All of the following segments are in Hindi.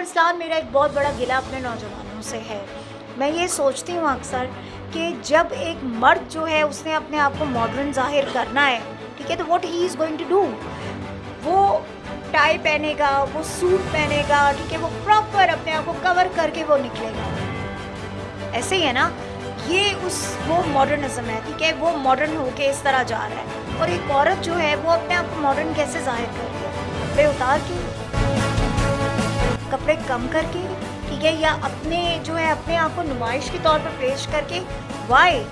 अरसलान, मेरा एक बहुत बड़ा गिला अपने नौजवानों से है। मैं ये सोचती हूँ अक्सर कि जब एक मर्द जो है उसने अपने आप को मॉडर्न ज़ाहिर करना है, ठीक है, तो what he is going to do, वो टाई पहनेगा, वो सूट पहनेगा, ठीक है, वो प्रॉपर अपने आप को कवर करके वो निकलेगा। ऐसे ही है ना, ये वो मॉडर्निज्म है, ठीक है, वो मॉडर्न होके इस तरह जा रहा है। और एक औरत जो है वो अपने आप को मॉडर्न कैसे जाहिर कर रही है? कपड़े उतार के, कपड़े कम करके, ठीक है, या अपने जो है अपने आप को नुमाइश के तौर पर पेश करके। वाई?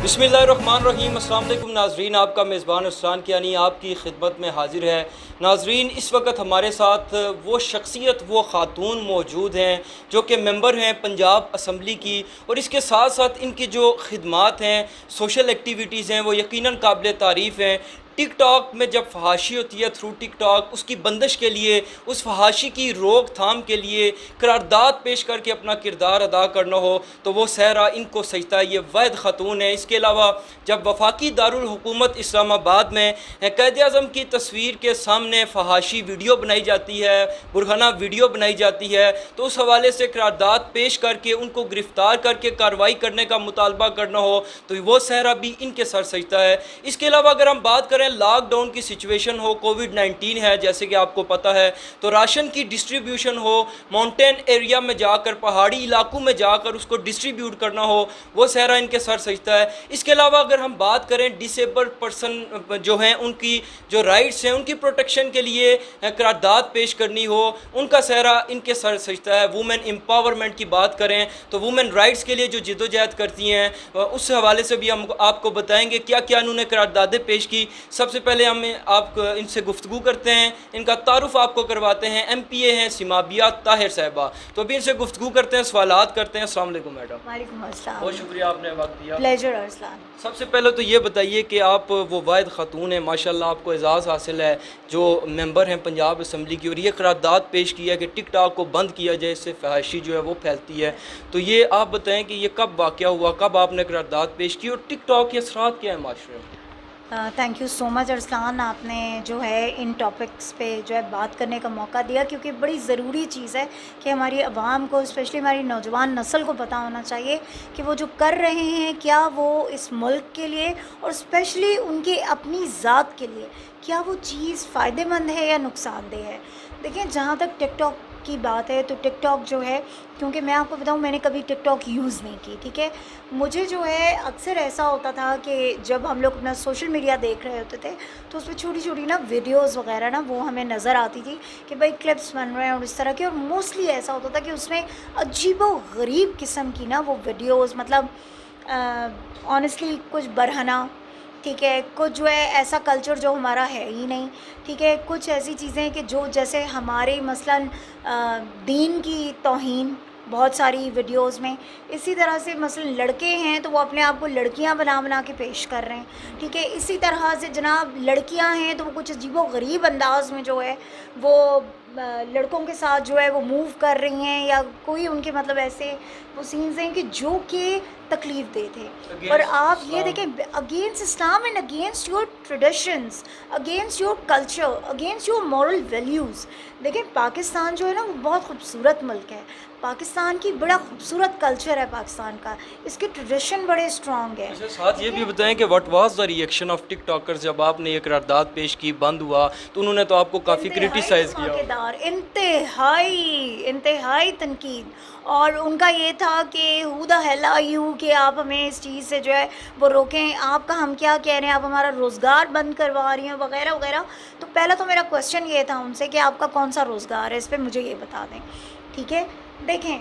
बिस्मिल्लाहिर्रहमानिर्रहीम। अस्सलाम वालेकुम नाजरीन, आपका मेज़बान अरसलान कियानी आपकी खिदमत में हाजिर है। नाजरीन, इस वक्त हमारे साथ वो शख्सियत, वो ख़ातून मौजूद हैं जो कि मेंबर हैं पंजाब असम्बली की, और इसके साथ साथ इनकी जो खिदमात हैं, सोशल एक्टिविटीज़ हैं, वो यकीनन काबिल तारीफ़ हैं। टिकटॉक में जब फहाशी होती है थ्रू टिकटॉक, उसकी बंदिश के लिए, उस फहाशी की रोकथाम के लिए करारदाद पेश करके अपना किरदार अदा करना हो तो वो सहरा इनको सजता है। ये वाहिद ख़ातून है। इसके अलावा जब वफाकी दारुल हुकूमत इस्लामाबाद में क़ायद आज़म की तस्वीर के सामने फहाशी वीडियो बनाई जाती है, बुरहाना वीडियो बनाई जाती है, तो उस हवाले से करारदाद पेश करके उनको गिरफ़्तार करके कार्रवाई करने का मुतालबा करना हो तो वो सहरा भी इनके सर सजता है। इसके अलावा अगर हम बात करें लॉकडाउन की सिचुएशन हो, कोविड-19 है जैसे कि आपको पता है, तो राशन की डिस्ट्रीब्यूशन हो, माउंटेन एरिया में जाकर, पहाड़ी इलाकों में जाकर उसको डिस्ट्रीब्यूट करना हो, वो सहरा इनके सर सजता है। इसके अलावा अगर हम बात करें डिसेबल्ड पर्सन जो हैं उनकी जो राइट्स हैं उनकी प्रोटेक्शन के लिए करारदाद पेश करनी हो, उनका सहरा इनके सर सजता है। वुमेन एम्पावरमेंट की बात करें तो वुमेन राइट्स के लिए जो जिदोजहद करती हैं उस हवाले से भी हम आपको बताएंगे क्या क्या उन्होंने करारदादें पेश की। सबसे पहले हम आप इनसे गुफ्तगू करते हैं, इनका तारुफ आपको करवाते हैं। MPA हैं सिमाबिया ताहिर साहिबा, तो अभी इनसे गुफ्तगू करते हैं, सवालात करते हैं। अस्सलाम वालेकुम मैडम। वालेकुम अस्सलाम। बहुत शुक्रिया आपने वक्त दिया। प्लेजर अरसलान। सबसे पहले तो ये बताइए कि आप वो वाहिद ख़ातून हैं, माशाल्लाह आपको एजाज़ हासिल है, जो मेंबर हैं पंजाब असम्बली की, और ये करारदाद पेश किया कि टिकटॉक को बंद किया जाए, इससे फहाशी जो है वो फैलती है। तो ये आप बताएं कि ये कब वाक़या हुआ, कब आपने करारदाद पेश की, और टिकटॉक के असरात क्या है माशरे में? Thank you so much Arsalan, आपने जो है इन टॉपिक्स पे जो है बात करने का मौका दिया, क्योंकि बड़ी ज़रूरी चीज़ है कि हमारी आवाम को, स्पेशली हमारी नौजवान नस्ल को पता होना चाहिए कि वो जो कर रहे हैं क्या वो इस मुल्क के लिए और स्पेशली उनकी अपनी ज़ात के लिए क्या वो चीज़ फ़ायदेमंद है या नुकसानदेह है। देखिए, जहाँ तक टिकटॉक की बात है तो टिकटॉक जो है, क्योंकि मैं आपको बताऊं मैंने कभी टिकटॉक यूज़ नहीं की, ठीक है, मुझे जो है अक्सर ऐसा होता था कि जब हम लोग अपना सोशल मीडिया देख रहे होते थे तो उसमें छोटी छोटी ना वीडियोस वगैरह ना वो हमें नज़र आती थी कि भाई क्लिप्स बन रहे हैं और इस तरह के, और मोस्टली ऐसा होता था कि उसमें अजीबो गरीब किस्म की ना वो वीडियोस, मतलब ऑनेस्टली कुछ बरहना, ठीक है, कुछ जो है ऐसा कल्चर जो हमारा है ही नहीं, ठीक है, कुछ ऐसी चीज़ें कि जो जैसे हमारे मसलन दीन की तौहीन बहुत सारी वीडियोस में, इसी तरह से मसलन लड़के हैं तो वो अपने आप को लड़कियां बना बना के पेश कर रहे हैं, ठीक है, इसी तरह से जनाब लड़कियां हैं तो वो कुछ अजीबो गरीब अंदाज में जो है वो लड़कों के साथ जो है वो मूव कर रही हैं, या कोई उनके मतलब ऐसे वो सीन्स हैं कि जो कि तकलीफ़ दे थे। और आप ये देखें, against Islam and against your traditions, against your culture, against your moral values. देखें, पाकिस्तान जो है ना वो बहुत खूबसूरत मुल्क है, पाकिस्तान की बड़ा खूबसूरत कल्चर है पाकिस्तान का, इसके ट्रेडिशन बड़े स्ट्रॉन्ग है। अच्छा, साथ ये भी बताएं कि what was the reaction of TikTokers जब आपने ये करारदाद पेश की, बंद हुआ, तो उन्होंने तो आपको काफ़ी क्रिटिसाइज़ किया। इंतहाई तनकीद, और उनका ये था कि who the hell are you, कि आप हमें इस चीज़ से जो है वो रोकें, आपका हम क्या कह रहे हैं, आप हमारा रोज़गार बंद करवा रही हैं वगैरह वगैरह। तो पहला तो मेरा क्वेश्चन ये था उनसे कि आपका कौन सा रोज़गार है, इस पर मुझे ये बता दें, ठीक है। देखें,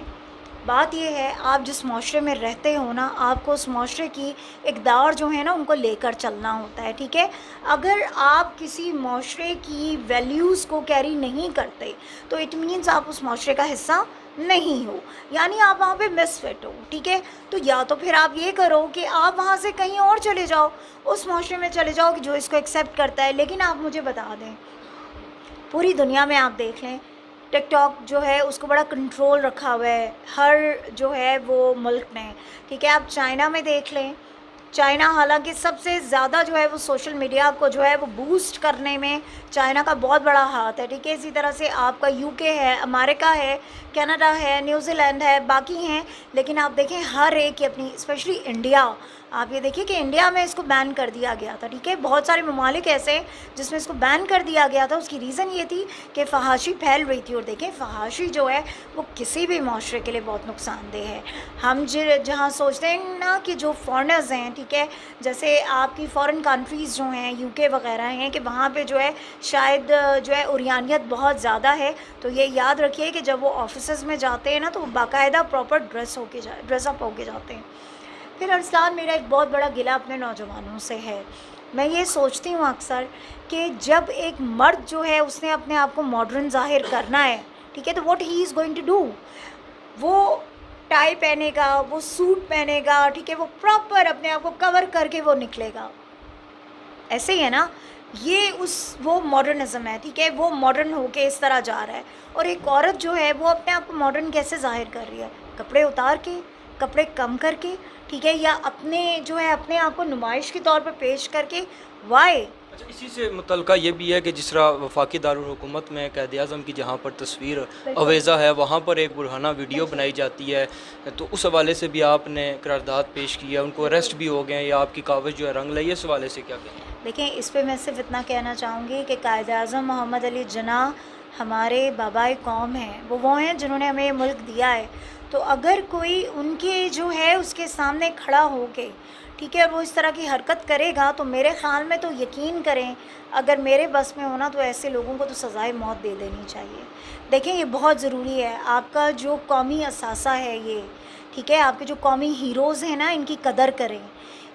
बात यह है, आप जिस माशरे में रहते हो ना, आपको उस माशरे की इक़दार जो है ना उनको लेकर चलना होता है, ठीक है। अगर आप किसी माशरे की वैल्यूज़ को कैरी नहीं करते तो इट मीन्स आप उस माशरे का हिस्सा नहीं हो, यानी आप वहाँ पे मिसफिट हो, ठीक है। तो या तो फिर आप ये करो कि आप वहाँ से कहीं और चले जाओ, उस माशरे में चले जाओ कि जो इसको एक्सेप्ट करता है। लेकिन आप मुझे बता दें, पूरी दुनिया में आप देख लें, टिकटॉक जो है उसको बड़ा कंट्रोल रखा हुआ है हर जो है वो मुल्क ने, ठीक है। आप चाइना में देख लें, चाइना हालांकि सबसे ज़्यादा जो है वो सोशल मीडिया को जो है वो बूस्ट करने में चाइना का बहुत बड़ा हाथ है, ठीक है। इसी तरह से आपका यूके है, अमेरिका है, कनाडा है, न्यूजीलैंड है, बाकी हैं। लेकिन आप देखें हर एक की अपनी, स्पेशली इंडिया, आप ये देखिए कि इंडिया में इसको बैन कर दिया गया था, ठीक है। बहुत सारे ममालिक ऐसे हैं जिसमें इसको बैन कर दिया गया था। उसकी रीज़न ये थी कि फ़हाशी फैल रही थी। और देखें फ़हाशी जो है वो किसी भी माशरे के लिए बहुत नुकसानदेह है। हम जहाँ सोचते हैं ना कि जो फॉरेनर्स हैं, ठीक है, जैसे आपकी फ़ॉरेन कंट्रीज़ जो हैं, यूके वगैरह हैं, कि वहाँ पे जो है शायद जो है उरियानियत बहुत ज़्यादा है। तो ये याद रखिए कि जब वो ऑफिस में जाते हैं ना तो बाकायदा प्रॉपर ड्रेसअप होके जाते हैं। फिर अरसलान, मेरा एक बहुत बड़ा गिला अपने नौजवानों से है। मैं ये सोचती हूँ अक्सर कि जब एक मर्द जो है उसने अपने आप को मॉडर्न ज़ाहिर करना है, ठीक है, तो what he is going to do, वो टाई पहनेगा, वो सूट पहनेगा, ठीक है, वो प्रॉपर अपने आप को कवर करके वो निकलेगा। ऐसे ही है ना, ये वो मॉडर्निज़म है, ठीक है, वो मॉडर्न होके इस तरह जा रहा है। और एक औरत जो है वो अपने आप को मॉडर्न कैसे ज़ाहिर कर रही है? कपड़े उतार के, कपड़े कम करके, ठीक है, या अपने जो है अपने आप को नुमाइश के तौर पर पेश करके। वाई? अच्छा, इसी से मुतल्लिका ये भी है कि जिस तरह वफाकी दारुल हुकूमत में क़ायद-ए-आज़म की जहाँ पर तस्वीर अवेज़ा है, वहाँ पर एक बुरहाना वीडियो बनाई जाती है, तो उस हवाले से भी आपने करारदाद पेश किया, उनको अरेस्ट भी हो गए, या आपकी काविश जो है रंग लाई, इस हवाले से क्या कहें? देखिए, इस पे मैं सिर्फ इतना कहना चाहूँगी कि क़ायद-ए-आज़म मोहम्मद अली जिन्नाह हमारे बाबाए कौम हैं, वो हैं जिन्होंने हमें ये मुल्क दिया है। तो अगर कोई उनके जो है उसके सामने खड़ा होके, ठीक है, और वो इस तरह की हरकत करेगा, तो मेरे ख़्याल में तो यकीन करें, अगर मेरे बस में होना तो ऐसे लोगों को तो सज़ाए मौत दे देनी चाहिए। देखें, ये बहुत ज़रूरी है, आपका जो कौमी असासा है ये, ठीक है, आपके जो कौमी हीरोज़ हैं ना, इनकी कदर करें,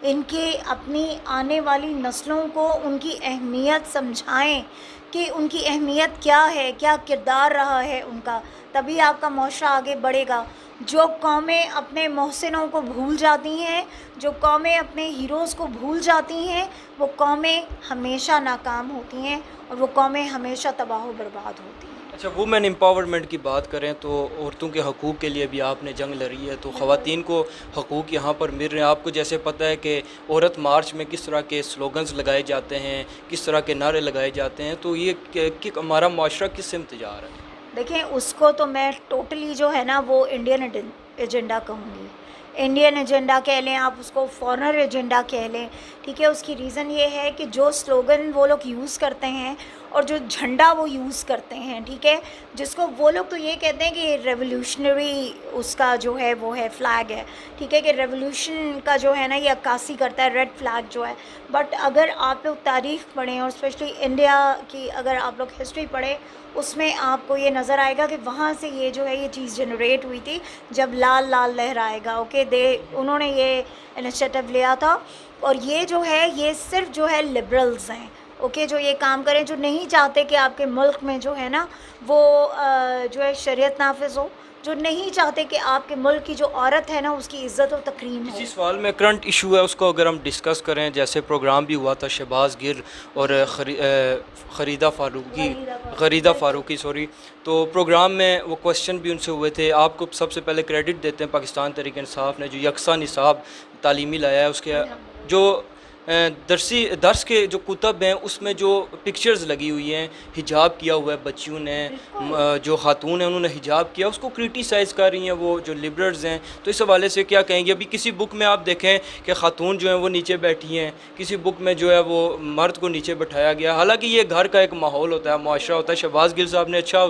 इनके अपनी आने वाली नस्लों को उनकी अहमियत समझाएं कि उनकी अहमियत क्या है, क्या किरदार रहा है उनका, तभी आपका मुआशरा आगे बढ़ेगा। जो कौमें अपने मोहसिनों को भूल जाती हैं, जो कौमें अपने हीरोज़ को भूल जाती हैं, वो कौमें हमेशा नाकाम होती हैं और वो कौमें हमेशा तबाह व बर्बाद होती हैं। अच्छा, वुमेन एम्पावरमेंट की बात करें तो औरतों के हकूक़ के लिए भी आपने जंग लड़ी है, तो ख़वातीन को हकूक़ यहाँ पर मिल रहे हैं। आपको जैसे पता है कि औरत मार्च में किस तरह के स्लोगन्स लगाए जाते हैं, किस तरह के नारे लगाए जाते हैं, तो ये कि हमारा माशरा किस सिमत जा रहा है? देखें, उसको तो मैं टोटली जो है ना वो इंडियन एजेंडा कहूँगी। इंडियन एजेंडा कह लें आप उसको, फॉरेनर एजेंडा कह लें, ठीक है। उसकी रीज़न ये है कि जो स्लोगन वो लोग यूज़ करते हैं और जो झंडा वो यूज़ करते हैं, ठीक है, जिसको वो लोग तो ये कहते हैं कि रेवोल्यूशनरी उसका जो है वो है फ्लैग है, ठीक है, कि रेवोल्यूशन का जो है ना ये अक्कासी करता है, रेड फ्लैग जो है। बट अगर आप लोग तारीख़ पढ़ें और स्पेशली इंडिया की अगर आप लोग हिस्ट्री पढ़ें, उसमें आपको ये नज़र आएगा कि वहाँ से ये जो है ये चीज़ जनरेट हुई थी जब लाल लाल लहराएगा, ओके, उन्होंने ये इनिशिएटिव लिया था। और ये जो है ये सिर्फ जो है लिबरल्स हैं, ओके, जो ये काम करें, जो नहीं चाहते कि आपके मुल्क में जो है ना वो जो है शरीयत नाफिज हो, जो नहीं चाहते कि आपके मुल्क की जो औरत है ना उसकी इज़्ज़त और तकरीम हो। इसी सवाल में करंट इशू है उसको अगर हम डिस्कस करें, जैसे प्रोग्राम भी हुआ था शहबाज गिर और गरीदा फ़ारूकी सॉरी, तो प्रोग्राम में वो क्वेश्चन भी उनसे हुए थे। आपको सबसे पहले क्रेडिट देते हैं पाकिस्तान तहरीक इंसाफ ने जो यकसा निसाब तालीमी लाया है, उसके जो दर्स के जो कुतब हैं उसमें जो पिक्चर्स लगी हुई हैं, हिजाब किया हुआ है बच्चियों ने, जो खातून हैं उन्होंने हिजाब किया, उसको क्रिटिसाइज़ कर रही हैं वो जो लिबरल्स हैं। तो इस हवाले से क्या कहेंगे? अभी किसी बुक में आप देखें कि खातून जो हैं वो नीचे बैठी हैं, किसी बुक में जो है वो मर्द को नीचे बैठाया गया। हालांकि ये घर का एक माहौल होता है, मुआशरा होता है। शहबाज गिल साहब ने अच्छा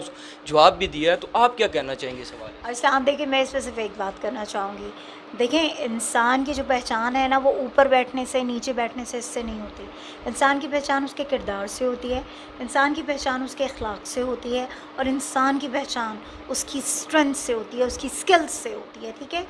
जवाब भी दिया है, तो आप क्या कहना चाहेंगे इस हवाले? अच्छा, आप देखिए, मैं इस पर सिर्फ एक बात करना चाहूँगी। देखें, इंसान की जो पहचान है ना वो ऊपर बैठने से, नीचे बैठने से, इससे नहीं होती। इंसान की पहचान उसके किरदार से होती है, इंसान की पहचान उसके अखलाक से होती है, और इंसान की पहचान उसकी स्ट्रेंथ से होती है, उसकी स्किल्स से होती है, ठीक है।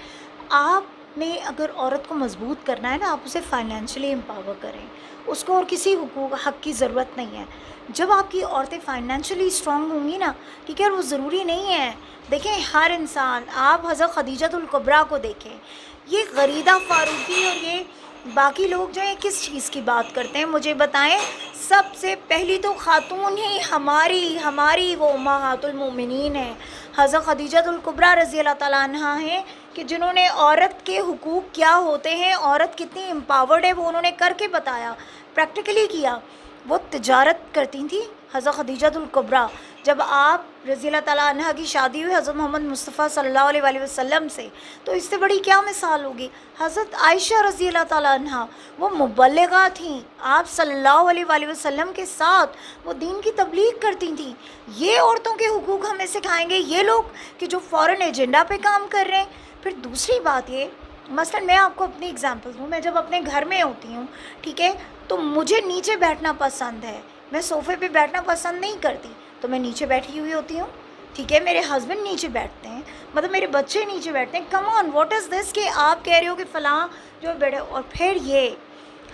आपने अगर औरत को मजबूत करना है ना, आप उसे फाइनेंशियली एम्पावर करें, उसको और किसी हक़ की ज़रूरत नहीं है। जब आपकी औरतें फाइनेंशियली स्ट्रॉन्ग होंगी ना, ठीक है, और वो ज़रूरी नहीं है, देखें हर इंसान, आप हज़रत खदीजतुल कुबरा को देखें, ये गरीदा फ़ारूकी और ये बाकी लोग जो हैं किस चीज़ की बात करते हैं मुझे बताएं। सबसे पहली तो खातून ही हमारी वो उम्महातुल मोमिनीन है, हज़रत खदीजतुल कुबरा रज़ी अल्लाह ताला अन्हा हैं। कि जिन्होंने औरत के हुकूक क्या होते हैं, औरत कितनी एम्पावर्ड है, वो उन्होंने करके बताया, प्रैक्टिकली किया। वो तिजारत करती थी हज़रत खदीजतुल कुबरा। जब आप रज़ी अल्लाह ताला अन्हा की शादी हुई हज़रत मोहम्मद मुस्तफ़ा सल्लल्लाहु अलैहि वसल्लम से, तो इससे बड़ी क्या मिसाल होगी। हज़रत आयशा रज़ी अल्लाह ताला अन्हा वो मुबल्लिगा थीं, आप सल्लल्लाहु अलैहि वसल्लम के साथ वो दीन की तबलीग करती थीं। ये औरतों के हुकूक हमें सिखाएंगे ये लोग कि जो फ़ॉरेन एजेंडा पे काम कर रहे हैं। फिर दूसरी बात ये, मसलन मैं आपको अपनी एग्जांपल दूँ, मैं जब अपने घर में होती हूँ, ठीक है, तो मुझे नीचे बैठना पसंद है, मैं सोफ़े पे बैठना पसंद नहीं करती, तो मैं नीचे बैठी हुई होती हूँ, ठीक है। मेरे हस्बैंड नीचे बैठते हैं, मतलब मेरे बच्चे नीचे बैठते हैं। Come on, what is this कि आप कह रहे हो कि फ़लाँ जो बैठे। और फिर ये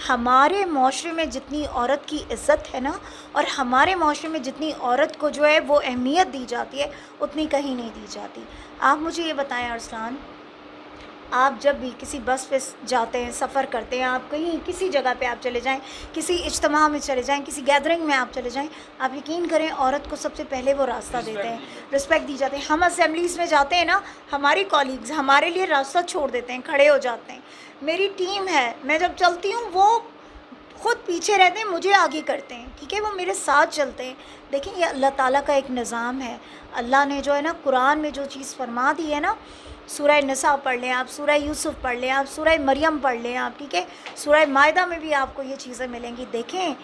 हमारे माशरे में जितनी औरत की इज़्ज़त है ना, और हमारे माशरे में जितनी औरत को जो है वो अहमियत दी जाती है, उतनी कहीं नहीं दी जाती। आप मुझे ये बताएं अरसलान, आप जब भी किसी बस पे जाते हैं, सफ़र करते हैं, आप कहीं किसी जगह पे आप चले जाएं, किसी इज्तिमा में चले जाएं, किसी गैदरिंग में आप चले जाएं, आप यकीन करें औरत को सबसे पहले वो रास्ता देते हैं, रिस्पेक्ट दी जाती है। हम असेंबलीज़ में जाते हैं ना, हमारी कॉलीग्स हमारे लिए रास्ता छोड़ देते हैं, खड़े हो जाते हैं। मेरी टीम है, मैं जब चलती हूँ वो ख़ुद पीछे रहते हैं, मुझे आगे करते हैं, ठीक है, वो मेरे साथ चलते हैं। देखिए ये अल्लाह ताला का एक निज़ाम है। अल्लाह ने जो है ना कुरान में जो चीज़ फरमा दी है ना, सूरह निसा पढ़ लें आप, सूरह यूसुफ पढ़ लें आप, सूरह मरियम पढ़ लें आप, ठीक है, सूरह मायदा में भी आपको ये चीज़ें मिलेंगी। देखें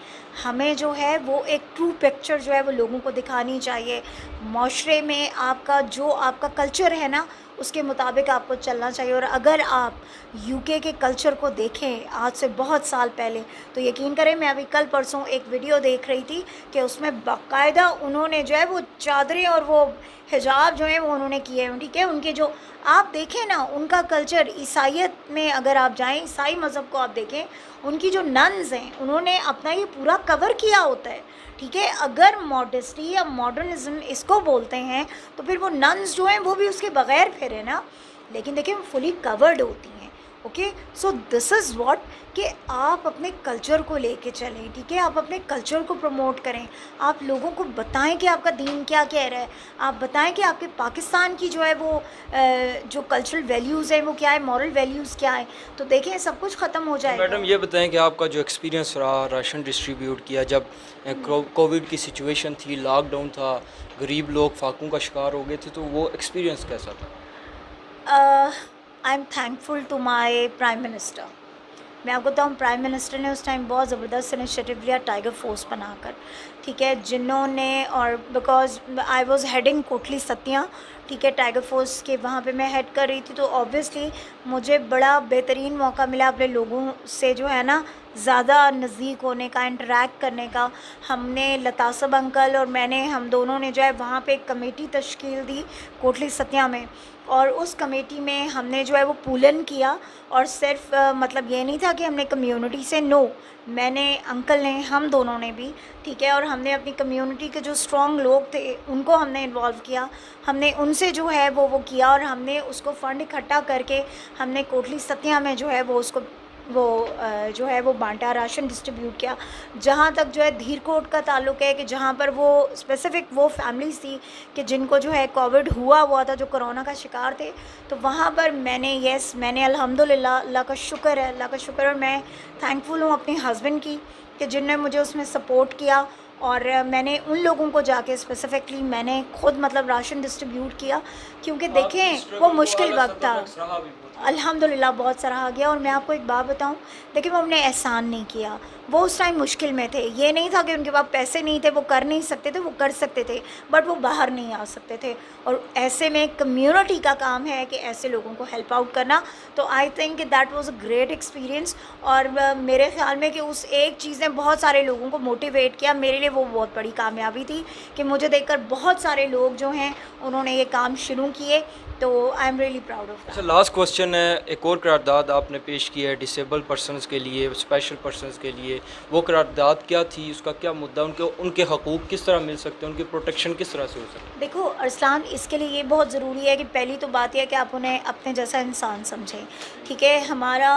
हमें जो है वो एक ट्रू पिक्चर जो है वो लोगों को दिखानी चाहिए। माशरे में आपका जो आपका कल्चर है ना, उसके मुताबिक आपको चलना चाहिए। और अगर आप यूके के कल्चर को देखें आज से बहुत साल पहले, तो यकीन करें मैं अभी कल परसों एक वीडियो देख रही थी कि उसमें बाकायदा उन्होंने जो है वो चादरें और वो हिजाब जो है वो उन्होंने किए हैं, ठीक है। उनके जो आप देखें ना उनका कल्चर, ईसाइयत में अगर आप जाएं, ईसाई मज़हब को आप देखें, उनकी जो नन्स हैं उन्होंने अपना ये पूरा कवर किया होता है, ठीक है। अगर मॉडेस्टी या मॉडर्निज्म इसको बोलते हैं तो फिर वो नन्स जो हैं वो भी उसके बग़ैर फिरे ना, लेकिन देखिए वो फुली कवर्ड होती हैं। Okay, so this is what कि आप अपने कल्चर को लेके चलें, ठीक है, आप अपने कल्चर को प्रमोट करें, आप लोगों को बताएं कि आपका दीन क्या कह रहा है, आप बताएं कि आपके पाकिस्तान की जो है वो जो कल्चरल वैल्यूज़ हैं वो क्या है, मॉरल वैल्यूज़ क्या है, तो देखें सब कुछ ख़त्म हो जाएगा। मैडम ये बताएं कि आपका जो एक्सपीरियंस रहा राशन डिस्ट्रीब्यूट किया, जब कोविड की सिचुएशन थी, लॉकडाउन था, गरीब लोग फाकों का शिकार हो गए थे, तो वो एक्सपीरियंस कैसा था? I am thankful to my prime minister. मैं आपको बताऊँ, प्राइम मिनिस्टर ने उस टाइम बहुत ज़बरदस्त इनिशिएटिव लिया टाइगर फोर्स बनाकर, ठीक है, जिन्होंने, और बिकॉज आई वॉज़ हेडिंग कोटली सतियाँ, ठीक है, टाइगर फोर्स के वहाँ पे मैं हेड कर रही थी, तो ऑब्वियसली मुझे बड़ा बेहतरीन मौका मिला अपने लोगों से जो है ना ज़्यादा नज़दीक होने का, इंटरेक्ट करने का। हमने लतासब अंकल और मैंने, हम दोनों ने जो है वहाँ पे एक कमेटी तश्कील दी कोटली सतिया में, और उस कमेटी में हमने जो है वो पूलन किया। और सिर्फ मतलब ये नहीं था कि हमने कम्युनिटी से, नो, मैंने, अंकल ने, हम दोनों ने भी, ठीक है, और हमने अपनी कम्युनिटी के जो स्ट्रॉन्ग लोग थे उनको हमने इन्वॉल्व किया, हमने उनसे जो है वो किया, और हमने उसको फ़ंड इकट्ठा करके हमने कोटली सतिया में जो है वो उसको जो है वो बांटा, राशन डिस्ट्रीब्यूट किया। जहाँ तक जो है धीरकोट का ताल्लुक़ है कि जहाँ पर वो स्पेसिफ़िक वो फैमिलीज़ थी कि जिनको जो है कोविड हुआ था, जो कोरोना का शिकार थे, तो वहाँ पर मैंने अल्हम्दुलिल्लाह, अल्लाह का शुक्र है, अल्लाह का शुक्र, और मैं थैंकफुल हूँ अपने हस्बैंड की कि जिनने मुझे उसमें सपोर्ट किया। और मैंने उन लोगों को जाके स्पेसिफ़िकली मैंने खुद मतलब राशन डिस्ट्रीब्यूट किया, क्योंकि देखें वो मुश्किल वक्त था, अल्हम्दुलिल्लाह बहुत सराहा गया। और मैं आपको एक बात बताऊं, देखिए वो हमने एहसान नहीं किया, वो उस टाइम मुश्किल में थे, ये नहीं था कि उनके पास पैसे नहीं थे, वो कर नहीं सकते थे, वो कर सकते थे, बट वो बाहर नहीं आ सकते थे। और ऐसे में कम्युनिटी का काम है कि ऐसे लोगों को हेल्प आउट करना। तो I think that was a great experience, और मेरे ख़्याल में कि उस एक चीज़ ने बहुत सारे लोगों को मोटिवेट किया। मेरे लिए वो बहुत बड़ी कामयाबी थी कि मुझे देखकर बहुत सारे लोग जो हैं उन्होंने ये काम शुरू किए, तो I am really proud of that. अच्छा, लास्ट क्वेश्चन है, एक और करारदाद आपने पेश की है डिसेबल पर्सनस के लिए, स्पेशल पर्सनस के लिए, वो करारदाद क्या थी, उसका क्या मुद्दा, उनके हकूक़ किस तरह मिल सकते हैं, उनकी प्रोटेक्शन किस तरह से हो सकती है? देखो अरसलान, इसके लिए ये बहुत ज़रूरी है कि पहली तो बात यह है कि आप उन्हें अपने जैसा इंसान समझें, ठीक है। हमारा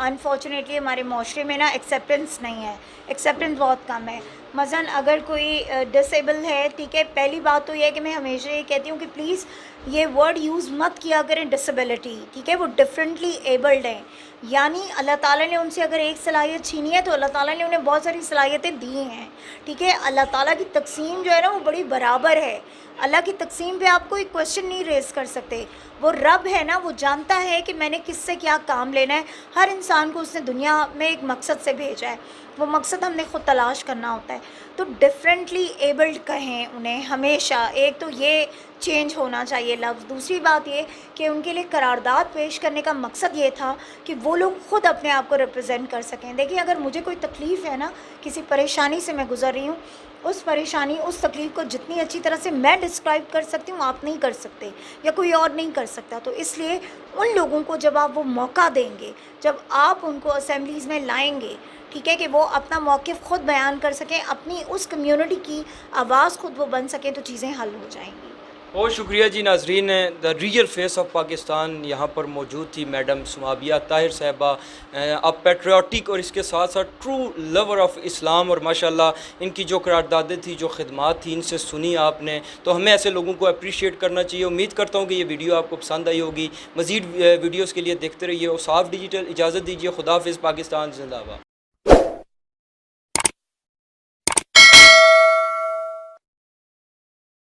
अनफॉर्चुनेटली हमारे माशरे में ना एक्सेप्टेंस नहीं है, एक्सेप्टेंस बहुत कम है। मसलन अगर कोई डिसेबल है, ठीक है, पहली बात तो यह है कि मैं हमेशा ये कहती हूँ कि प्लीज़ ये वर्ड यूज़ यूज़ मत किया करें डिसेबिलिटी, ठीक है, वो डिफरेंटली एबल्ड हैं, यानी अल्लाह ताला ने उनसे अगर एक सलाहियत छीनी है तो अल्लाह ताला ने उन्हें बहुत सारी सलाहियतें दी हैं, ठीक है। अल्लाह ताला की तकसीम जो है ना वो बड़ी बराबर है, अल्लाह की तकसीम पे आप कोई क्वेश्चन नहीं रेज़ कर सकते। वो रब है ना, वो जानता है कि मैंने किससे क्या काम लेना है। हर इंसान को उसने दुनिया में एक मकसद से भेजा है, वो मकसद हमने ख़ुद तलाश करना होता है। तो डिफरेंटली एबल्ड कहें उन्हें हमेशा, एक तो ये चेंज होना चाहिए लफ्ज़। दूसरी बात ये कि उनके लिए करारदाद पेश करने का मकसद ये था कि वो लोग ख़ुद अपने आप को रिप्रेजेंट कर सकें। देखिए, अगर मुझे कोई तकलीफ़ है ना, किसी परेशानी से मैं गुज़र रही हूँ, उस परेशानी, उस तकलीफ़ को जितनी अच्छी तरह से मैं डिस्क्राइब कर सकती हूँ, आप नहीं कर सकते या कोई और नहीं कर सकता। तो इसलिए उन लोगों को जब आप वो मौका देंगे, जब आप उनको असेंबलीज़ में लाएंगे, ठीक है, कि वो अपना मौक़िफ़ ख़ुद बयान कर सकें, अपनी उस कम्युनिटी की आवाज़ ख़ुद वो बन सकें, तो चीज़ें हल हो जाएंगी। बहुत शुक्रिया जी। नाजरीन, the real face of Pakistan यहाँ पर मौजूद थी मैडम सुमाबिया ताहिर साहिबा। आप पेट्रियाटिक और इसके साथ साथ ट्रू लवर ऑफ़ इस्लाम, और माशाल्लाह इनकी जो करारदादें थी, जो खिदमात थी, इनसे सुनी आपने, तो हमें ऐसे लोगों को अप्रिशिएट करना चाहिए। उम्मीद करता हूँ कि ये वीडियो आपको पसंद आई होगी। मज़ीद वीडियोज़ के लिए देखते रहिए। और साफ डिजिटल इजाज़त दीजिए। खुदा हाफ़िज़। पाकिस्तान ज़िंदाबाद।